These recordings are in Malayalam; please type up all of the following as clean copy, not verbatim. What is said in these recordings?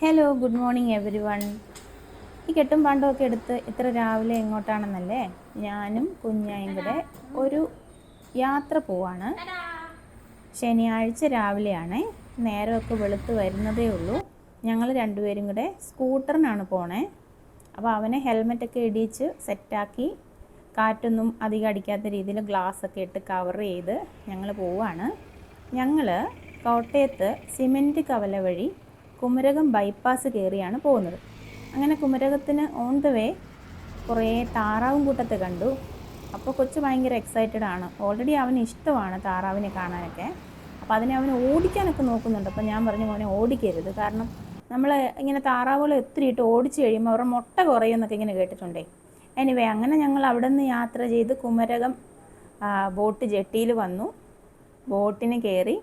Hello, good morning every one. ഈ കെട്ടും പാണ്ടമൊക്കെ എടുത്ത് ഇത്ര രാവിലെ എങ്ങോട്ടാണെന്നല്ലേ? ഞാനും കുഞ്ഞായും കൂടെ ഒരു യാത്ര പോവാണ്. ശനിയാഴ്ച രാവിലെയാണ്, നേരമൊക്കെ വെളുത്ത് വരുന്നതേ ഉള്ളൂ. ഞങ്ങൾ രണ്ടുപേരും കൂടെ സ്കൂട്ടറിനാണ് പോണേ. അപ്പോൾ അവനെ ഹെൽമെറ്റൊക്കെ ഇടിച്ച് സെറ്റാക്കി, കാറ്റൊന്നും അധികം അടിക്കാത്ത രീതിയിൽ ഗ്ലാസ്സൊക്കെ ഇട്ട് കവർ ചെയ്ത് ഞങ്ങൾ പോവാണ്. ഞങ്ങൾ കോട്ടയത്ത് സിമെൻറ്റ് കവല വഴി കുമരകം ബൈപ്പാസ് കയറിയാണ് പോകുന്നത്. അങ്ങനെ കുമരകത്തിന് ഓൺ ദ വേ കുറേ താറാവും കൂട്ടത്തെ കണ്ടു. അപ്പോൾ കൊച്ചു ഭയങ്കര എക്സൈറ്റഡ് ആണ്. ഓൾറെഡി അവന് ഇഷ്ടമാണ് താറാവിനെ കാണാനൊക്കെ. അപ്പോൾ അതിനെ അവന് ഓടിക്കാനൊക്കെ നോക്കുന്നുണ്ട്. അപ്പോൾ ഞാൻ പറഞ്ഞു, മോനെ ഓടിക്കരുത്, കാരണം നമ്മൾ ഇങ്ങനെ താറാവുകൾ ഒത്തിരി ഇട്ട് ഓടിച്ച് കഴിയുമ്പോൾ അവരുടെ മുട്ട കുറയുമെന്നൊക്കെ ഇങ്ങനെ കേട്ടിട്ടുണ്ടേ. എനിവേ, അങ്ങനെ ഞങ്ങൾ അവിടെ നിന്ന് യാത്ര ചെയ്ത് കുമരകം ബോട്ട് ജെട്ടിയിൽ വന്നു. ബോട്ടിന് കയറി.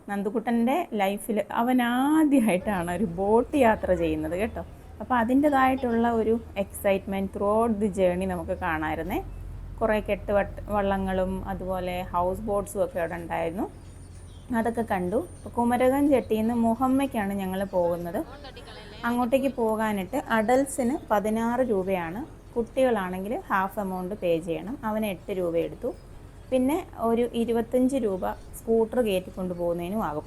നന്ദുക്കുട്ടൻ്റെ ലൈഫിൽ അവൻ ആദ്യമായിട്ടാണ് ഒരു ബോട്ട് യാത്ര ചെയ്യുന്നത് കേട്ടോ. അപ്പോൾ അതിൻ്റേതായിട്ടുള്ള ഒരു excitement through out the journey നമുക്ക് കാണാമായിരുന്നേ. കുറേ വള്ളങ്ങളും അതുപോലെ ഹൗസ് ബോട്ട്സും ഒക്കെ അവിടെ ഉണ്ടായിരുന്നു. അതൊക്കെ കണ്ടു. കുമരകം ജെട്ടിയിൽ നിന്ന് മുഹമ്മയ്ക്കാണ് ഞങ്ങൾ പോകുന്നത്. അങ്ങോട്ടേക്ക് പോകാനായിട്ട് അഡൽസിന് 16 രൂപയാണ്, കുട്ടികളാണെങ്കിൽ ഹാഫ് എമൗണ്ട് പേ ചെയ്യണം. അവന് 8 രൂപ എടുത്തു. പിന്നെ ഒരു 25 രൂപ സ്കൂട്ടർ കയറ്റിക്കൊണ്ട് പോകുന്നതിനും ആകും.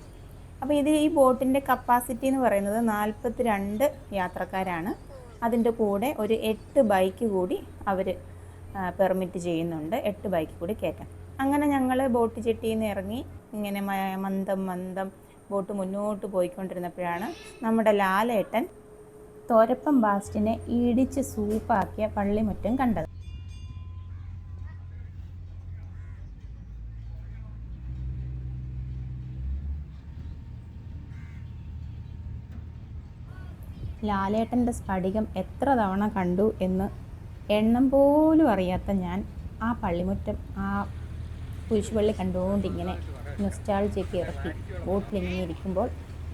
അപ്പോൾ ഈ ബോട്ടിൻ്റെ കപ്പാസിറ്റി എന്ന് പറയുന്നത് 42 യാത്രക്കാരാണ്. അതിൻ്റെ കൂടെ ഒരു 8 ബൈക്ക് കൂടി അവർ പെർമിറ്റ് ചെയ്യുന്നുണ്ട്. 8 ബൈക്ക് കൂടി കയറ്റാം. അങ്ങനെ ഞങ്ങൾ ബോട്ട് ജെട്ടിയിൽ നിന്ന് ഇറങ്ങി ഇങ്ങനെ മന്ദം ബോട്ട് മുന്നോട്ട് പോയിക്കൊണ്ടിരുന്നപ്പോഴാണ് നമ്മുടെ ലാലേട്ടൻ തോരപ്പം ബാസ്റ്റിനെ ഇടിച്ച് സൂപ്പാക്കിയ പള്ളിമുറ്റം കണ്ടത്. ലാലേട്ടൻ്റെ സ്ഫടികം എത്ര തവണ കണ്ടു എന്ന് എണ്ണം പോലും അറിയാത്ത ഞാൻ ആ പള്ളിമുറ്റം, ആ കുരിശുപള്ളി കണ്ടുകൊണ്ടിങ്ങനെ നൊസ്റ്റാൾജിയൊക്കെ ഇറക്കി ബോട്ടിലിങ്ങനെ ഇരിക്കുമ്പോൾ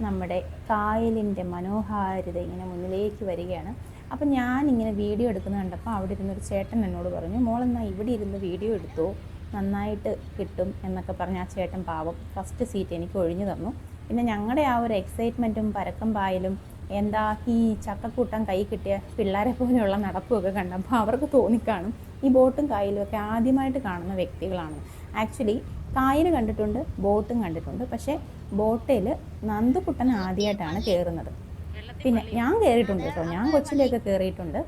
നമ്മുടെ കായലിൻ്റെ മനോഹാരിത ഇങ്ങനെ മുന്നിലേക്ക് വരികയാണ്. അപ്പം ഞാനിങ്ങനെ വീഡിയോ എടുക്കുന്നത് കണ്ടപ്പോൾ അവിടെ ഇരുന്നൊരു ചേട്ടൻ എന്നോട് പറഞ്ഞു, മോളെന്നാൽ ഇവിടെ ഇരുന്ന് വീഡിയോ എടുത്തോ, നന്നായിട്ട് കിട്ടും എന്നൊക്കെ പറഞ്ഞ് ആ ചേട്ടൻ പാവം ഫസ്റ്റ് സീറ്റ് എനിക്ക് ഒഴിഞ്ഞു തന്നു. പിന്നെ ഞങ്ങളുടെ ആ ഒരു എക്സൈറ്റ്മെൻറ്റും പരക്കം പായലും, എന്താ ഈ ചക്കക്കൂട്ടം കൈ കിട്ടിയ പിള്ളേരെ പോലെയുള്ള നടപ്പുമൊക്കെ കണ്ടപ്പോൾ അവർക്ക് തോന്നിക്കാണും ഈ ബോട്ടും കായലും ഒക്കെ ആദ്യമായിട്ട് കാണുന്ന വ്യക്തികളാണ്. ആക്ച്വലി കായൽ കണ്ടിട്ടുണ്ട്, ബോട്ടും കണ്ടിട്ടുണ്ട്. പക്ഷേ ബോട്ടിൽ നന്ദുക്കുട്ടൻ ആദ്യമായിട്ടാണ് കയറുന്നത്. പിന്നെ ഞാൻ കയറിയിട്ടുണ്ട് കേട്ടോ, ഞാൻ കൊച്ചിലേക്ക് കയറിയിട്ടുണ്ട്.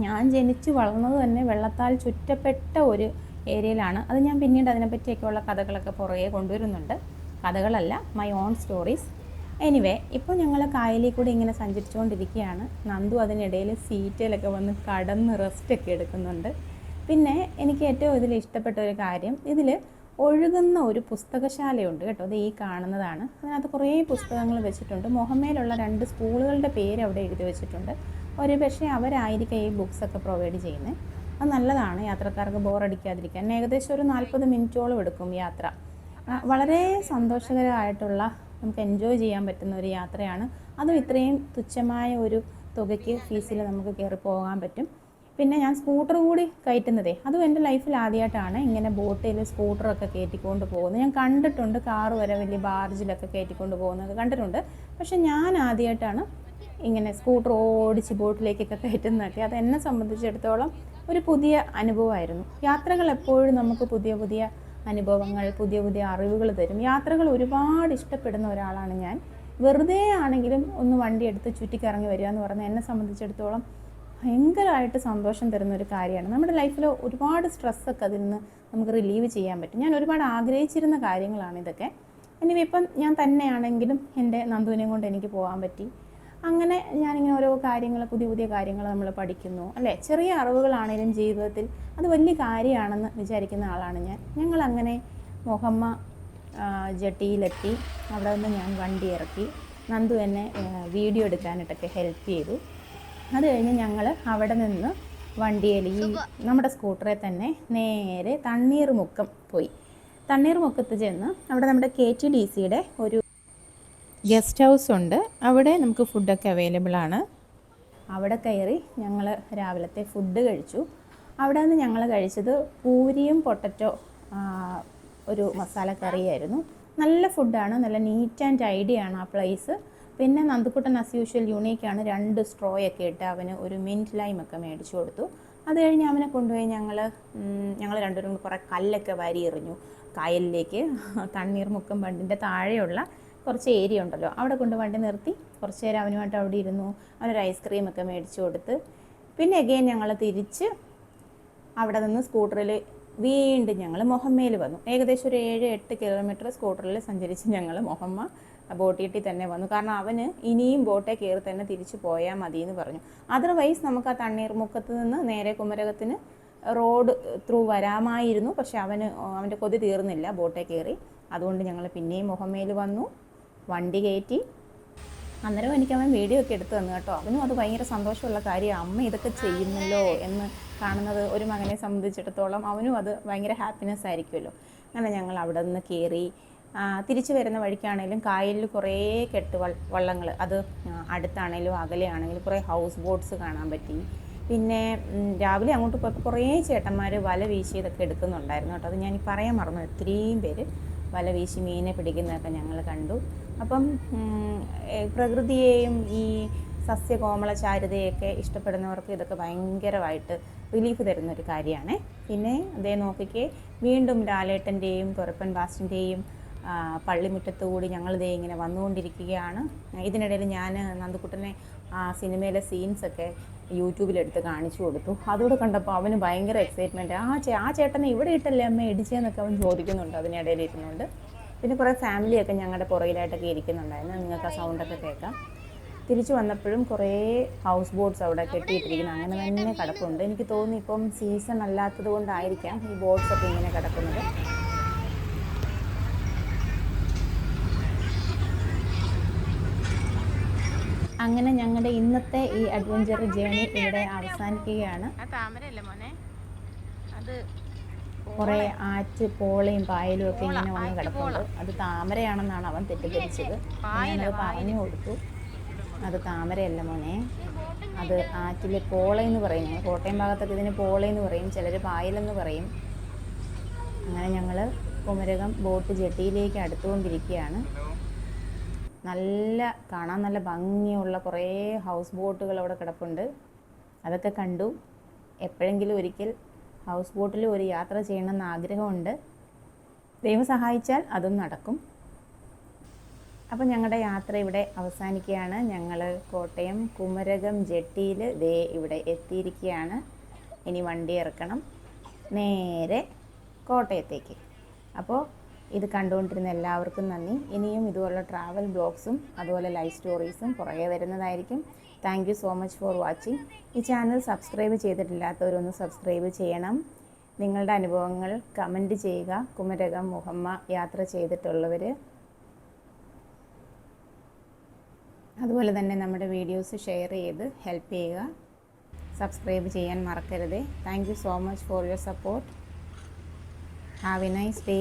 ഞാൻ ജനിച്ച് വളർന്നത് തന്നെ വെള്ളത്താൽ ചുറ്റപ്പെട്ട ഒരു ഏരിയയിലാണ്. അത് ഞാൻ പിന്നീട് അതിനെപ്പറ്റിയൊക്കെയുള്ള കഥകളൊക്കെ പുറകെ കൊണ്ടുവരുന്നുണ്ട്. കഥകളല്ല, മൈ ഓൺ സ്റ്റോറീസ്. എനിവേ, ഇപ്പോൾ ഞങ്ങൾ കായലിൽ കൂടി ഇങ്ങനെ സഞ്ചരിച്ചുകൊണ്ടിരിക്കുകയാണ്. നന്ദു അതിനിടയിൽ സീറ്റിലൊക്കെ വന്ന് കടന്ന് റെസ്റ്റൊക്കെ എടുക്കുന്നുണ്ട്. പിന്നെ എനിക്ക് ഏറ്റവും ഇതിൽ ഇഷ്ടപ്പെട്ട ഒരു കാര്യം, ഇതിൽ ഒഴുകുന്ന ഒരു പുസ്തകശാലയുണ്ട് കേട്ടോ. അത് ഈ കാണുന്നതാണ്. അതിനകത്ത് കുറേ പുസ്തകങ്ങൾ വെച്ചിട്ടുണ്ട്. മുഹമ്മയിലുള്ള 2 സ്കൂളുകളുടെ പേര് അവിടെ എഴുതി വെച്ചിട്ടുണ്ട്. ഒരു പക്ഷേ അവരായിരിക്കും ഈ ബുക്സൊക്കെ പ്രൊവൈഡ് ചെയ്യുന്നത്. അത് നല്ലതാണ്, യാത്രക്കാർക്ക് ബോറടിക്കാതിരിക്കാൻ. ഏകദേശം ഒരു 40 മിനിറ്റോളം എടുക്കും യാത്ര. വളരെ സന്തോഷകരമായിട്ടുള്ള, നമുക്ക് എൻജോയ് ചെയ്യാൻ പറ്റുന്ന ഒരു യാത്രയാണ്. അതും ഇത്രയും തുച്ഛമായ ഒരു തുകയ്ക്ക് ഫീസിൽ നമുക്ക് കയറി പോകാൻ പറ്റും. പിന്നെ ഞാൻ സ്കൂട്ടർ കൂടി കയറ്റുന്നതേ, അതും എൻ്റെ ലൈഫിൽ ആദ്യമായിട്ടാണ് ഇങ്ങനെ ബോട്ടിൽ സ്കൂട്ടറൊക്കെ കയറ്റിക്കൊണ്ട് പോകുന്നത്. ഞാൻ കണ്ടിട്ടുണ്ട്, കാറ് വരെ വലിയ ബാർജിലൊക്കെ കയറ്റിക്കൊണ്ട് പോകുന്നത് കണ്ടിട്ടുണ്ട്. പക്ഷെ ഞാൻ ആദ്യമായിട്ടാണ് ഇങ്ങനെ സ്കൂട്ടർ ഓടിച്ച് ബോട്ടിലേക്കൊക്കെ കയറ്റുന്നതൊക്കെ. അത് എന്നെ സംബന്ധിച്ചിടത്തോളം ഒരു പുതിയ അനുഭവമായിരുന്നു. യാത്രകൾ എപ്പോഴും നമുക്ക് പുതിയ പുതിയ അനുഭവങ്ങൾ, പുതിയ പുതിയ അറിവുകൾ തരും. യാത്രകൾ ഒരുപാട് ഇഷ്ടപ്പെടുന്ന ഒരാളാണ് ഞാൻ. വെറുതെ ആണെങ്കിലും ഒന്ന് വണ്ടി എടുത്ത് ചുറ്റിക്കറങ്ങി വരിക എന്ന് പറഞ്ഞാൽ എന്നെ സംബന്ധിച്ചിടത്തോളം ഭയങ്കരമായിട്ട് സന്തോഷം തരുന്നൊരു കാര്യമാണ്. നമ്മുടെ ലൈഫിൽ ഒരുപാട് സ്ട്രെസ്സൊക്കെ അതിൽ നിന്ന് നമുക്ക് റിലീവ് ചെയ്യാൻ പറ്റും. ഞാൻ ഒരുപാട് ആഗ്രഹിച്ചിരുന്ന കാര്യങ്ങളാണ് ഇതൊക്കെ. ഇനി ഇപ്പം ഞാൻ തന്നെയാണെങ്കിലും എൻ്റെ നന്ദുവിനെയും കൊണ്ട് എനിക്ക് പോകാൻ പറ്റി. അങ്ങനെ ഞാനിങ്ങനെ ഓരോ കാര്യങ്ങൾ, പുതിയ പുതിയ കാര്യങ്ങൾ നമ്മൾ പഠിക്കുന്നു അല്ലേ. ചെറിയ അറിവുകളാണെങ്കിലും ജീവിതത്തിൽ അത് വലിയ കാര്യമാണെന്ന് വിചാരിക്കുന്ന ആളാണ് ഞാൻ. ഞങ്ങളങ്ങനെ മുഹമ്മ ജെട്ടിയിലെത്തി. അവിടെ നിന്ന് ഞാൻ വണ്ടി ഇറക്കി. നന്ദു എന്നെ വീഡിയോ എടുക്കാനായിട്ടൊക്കെ ഹെൽപ്പ് ചെയ്തു. അത് കഴിഞ്ഞ് ഞങ്ങൾ അവിടെ നിന്ന് വണ്ടിയിൽ ഈ നമ്മുടെ സ്കൂട്ടറെ തന്നെ നേരെ തണ്ണീർമുക്കം പോയി. തണ്ണീർമുക്കത്ത് ചെന്ന് അവിടെ നമ്മുടെ KTDCയുടെ ഒരു ഗസ്റ്റ് ഹൗസ് ഉണ്ട്. അവിടെ നമുക്ക് ഫുഡൊക്കെ അവൈലബിൾ ആണ്. അവിടെ കയറി ഞങ്ങൾ രാവിലത്തെ ഫുഡ് കഴിച്ചു. അവിടെ നിന്ന് ഞങ്ങൾ കഴിച്ചത് പൂരിയും പൊട്ടറ്റോ ഒരു മസാല കറിയായിരുന്നു. നല്ല ഫുഡാണ്, നല്ല നീറ്റ് ആൻഡ് ടൈഡി ആണ് ആ പ്ലേസ്. പിന്നെ നന്ദുക്കുട്ടൻ ആസ് യൂഷ്വൽ യൂണീക്കാണ്, 2 സ്ട്രോയൊക്കെ ഇട്ട് അവന് ഒരു മിൻറ്റ് ലൈമൊക്കെ മേടിച്ചു കൊടുത്തു. അത് കഴിഞ്ഞ് അവനെ കൊണ്ടുപോയി ഞങ്ങൾ രണ്ടുപേരും കുറേ കല്ലൊക്കെ വാരി എറിഞ്ഞു കായലിലേക്ക്. തണ്ണീർമുക്കം ബണ്ടിൻ്റെ താഴെയുള്ള കുറച്ച് ഏരിയ ഉണ്ടല്ലോ, അവിടെ കൊണ്ട് വണ്ടി നിർത്തി കുറച്ച് നേരം അവനുമായിട്ട് അവിടെ ഇരുന്നു. അവനൊരു ഐസ്ക്രീമൊക്കെ മേടിച്ചു കൊടുത്ത് പിന്നെ അഗെയിൻ ഞങ്ങൾ തിരിച്ച് അവിടെ നിന്ന് സ്കൂട്ടറിൽ വീണ്ടും ഞങ്ങൾ മൊഹമ്മയിൽ വന്നു. ഏകദേശം ഒരു 7-8 കിലോമീറ്റർ സ്കൂട്ടറിൽ സഞ്ചരിച്ച് ഞങ്ങൾ മൊഹമ്മ ബോട്ടിൽ തന്നെ വന്നു. കാരണം അവന് ഇനിയും ബോട്ടേ കയറി തന്നെ തിരിച്ചു പോയാൽ മതി എന്ന് പറഞ്ഞു. അതർവൈസ് നമുക്ക് ആ തണ്ണീർമുക്കത്ത് നിന്ന് നേരെ കുമരകത്തിന് റോഡ് ത്രൂ വരാമായിരുന്നു. പക്ഷെ അവൻ്റെ കൊതി തീർന്നില്ല ബോട്ടേ കയറി. അതുകൊണ്ട് ഞങ്ങൾ പിന്നെയും മൊഹമ്മയിൽ വന്നു, വണ്ടി കയറ്റി. അന്നേരം എനിക്ക് അവൻ വീഡിയോ ഒക്കെ എടുത്തു തന്നു കേട്ടോ. അവനും അത് ഭയങ്കര സന്തോഷമുള്ള കാര്യമാണ്, അമ്മ ഇതൊക്കെ ചെയ്യുന്നല്ലോ എന്ന് കാണുന്നത് ഒരു മകനെ സംബന്ധിച്ചിടത്തോളം അവനും അത് ഭയങ്കര ഹാപ്പിനെസ് ആയിരിക്കുമല്ലോ. അങ്ങനെ ഞങ്ങൾ അവിടെ നിന്ന് കയറി. തിരിച്ചു വരുന്ന വഴിക്കാണേലും കായലിൽ കുറേ വള്ളങ്ങൾ, അത് അടുത്താണേലും അകലെയാണെങ്കിലും കുറേ ഹൗസ് ബോട്ട്സ് കാണാൻ പറ്റി. പിന്നെ രാവിലെ അങ്ങോട്ട് പോയപ്പോൾ കുറേ ചേട്ടന്മാർ വല വീശി ഇതൊക്കെ എടുക്കുന്നുണ്ടായിരുന്നു കേട്ടോ. അത് ഞാൻ പറയാൻ മറന്നു, ഒത്തിരിയും പേര് വല വീശി മീനെ പിടിക്കുന്നതൊക്കെ ഞങ്ങൾ കണ്ടു. അപ്പം പ്രകൃതിയെയും ഈ സസ്യകോമളചാരുതയൊക്കെ ഇഷ്ടപ്പെടുന്നവർക്ക് ഇതൊക്കെ ഭയങ്കരമായിട്ട് റിലീഫ് തരുന്നൊരു കാര്യമാണ്. പിന്നെ അതേ നോക്കിക്കേ, വീണ്ടും ലാലേട്ടൻ്റെയും തുരപ്പൻ ബാസിൻ്റെയും പള്ളിമുറ്റത്ത് കൂടി ഞങ്ങളിതേ ഇങ്ങനെ വന്നുകൊണ്ടിരിക്കുകയാണ്. ഇതിനിടയിൽ ഞാൻ നന്ദുക്കുട്ടനെ സിനിമയിലെ സീൻസൊക്കെ യൂട്യൂബിലെടുത്ത് കാണിച്ചു കൊടുത്തു. അതുകൂടെ കണ്ടപ്പോൾ അവന് ഭയങ്കര എക്സൈറ്റ്മെൻറ്റ്. ആ ചേട്ടനെ ഇവിടെ ഇട്ടല്ലേ അമ്മ ഇടിച്ചതെന്നൊക്കെ അവൻ ചോദിക്കുന്നുണ്ട് അതിനിടയിൽ ഇരുന്നുകൊണ്ട്. പിന്നെ കുറേ ഫാമിലിയൊക്കെ ഞങ്ങളുടെ പുറകിലായിട്ടൊക്കെ ഇരിക്കുന്നുണ്ടായിരുന്നു, നിങ്ങൾക്ക് ആ സൗണ്ടൊക്കെ കേൾക്കാം. തിരിച്ചു വന്നപ്പോഴും കുറേ ഹൗസ് ബോട്ട്സ് അവിടെ കെട്ടിയിട്ടിരിക്കുന്നു, അങ്ങനെ തന്നെ കിടപ്പുണ്ട്. എനിക്ക് തോന്നുന്നു ഇപ്പം സീസൺ അല്ലാത്തത് കൊണ്ടായിരിക്കാം ഈ ബോട്ട്സൊക്കെ ഇങ്ങനെ കിടക്കുന്നത്. അങ്ങനെ ഞങ്ങളുടെ ഇന്നത്തെ ഈ അഡ്വഞ്ചർ ജേണി ഇവിടെ അവസാനിക്കുകയാണ്. കുറേ ആറ്റ് പോളയും പായലും ഒക്കെ ഇങ്ങനെ വന്ന് കിടപ്പുണ്ട്. അത് താമരയാണെന്നാണ് അവൻ തെറ്റിദ്ധരിച്ചത്. ഞാനത് പറഞ്ഞു കൊടുത്തു, അത് താമരയല്ല മോനെ, അത് ആറ്റിലെ പോളയെന്ന് പറയും. ഞങ്ങൾ കോട്ടയം ഭാഗത്തൊക്കെ ഇതിന് പോളയെന്ന് പറയും, ചിലർ പായലെന്ന് പറയും. അങ്ങനെ ഞങ്ങൾ കുമരകം ബോട്ട് ജെട്ടിയിലേക്ക് അടുത്തുകൊണ്ടിരിക്കുകയാണ്. കാണാൻ നല്ല ഭംഗിയുള്ള കുറേ ഹൗസ് ബോട്ടുകൾ അവിടെ കിടപ്പുണ്ട്, അതൊക്കെ കണ്ടു. എപ്പോഴെങ്കിലും ഒരിക്കൽ ഹൗസ് ബോട്ടിൽ ഒരു യാത്ര ചെയ്യണമെന്ന് ആഗ്രഹമുണ്ട്. ദൈവം സഹായിച്ചാൽ അതും നടക്കും. അപ്പം ഞങ്ങളുടെ യാത്ര ഇവിടെ അവസാനിക്കുകയാണ്. ഞങ്ങൾ കോട്ടയം കുമരകം ജെട്ടിയിൽ ഇവിടെ എത്തിയിരിക്കുകയാണ്. ഇനി വണ്ടി ഇറക്കണം നേരെ കോട്ടയത്തേക്ക്. അപ്പോൾ ഇത് കണ്ടുകൊണ്ടിരുന്ന എല്ലാവർക്കും നന്ദി. ഇനിയും ഇതുപോലുള്ള ട്രാവൽ ബ്ലോഗ്സും അതുപോലെ ലൈഫ് സ്റ്റോറീസും പുറകെ വരുന്നതായിരിക്കും. Thank you so much for watching. ഈ ചാനൽ സബ്സ്ക്രൈബ് ചെയ്തിട്ടില്ലാത്തവരൊന്ന് സബ്സ്ക്രൈബ് ചെയ്യണം. നിങ്ങളുടെ അനുഭവങ്ങൾ കമൻറ്റ് ചെയ്യുക. കുമരകം മുഹമ്മ യാത്ര ചെയ്തിട്ടുള്ളവർ, അതുപോലെ തന്നെ നമ്മുടെ വീഡിയോസ് ഷെയർ ചെയ്ത് ഹെൽപ്പ് ചെയ്യുക. സബ്സ്ക്രൈബ് ചെയ്യാൻ മറക്കരുത്. Thank you so much for your support. Have A nice day.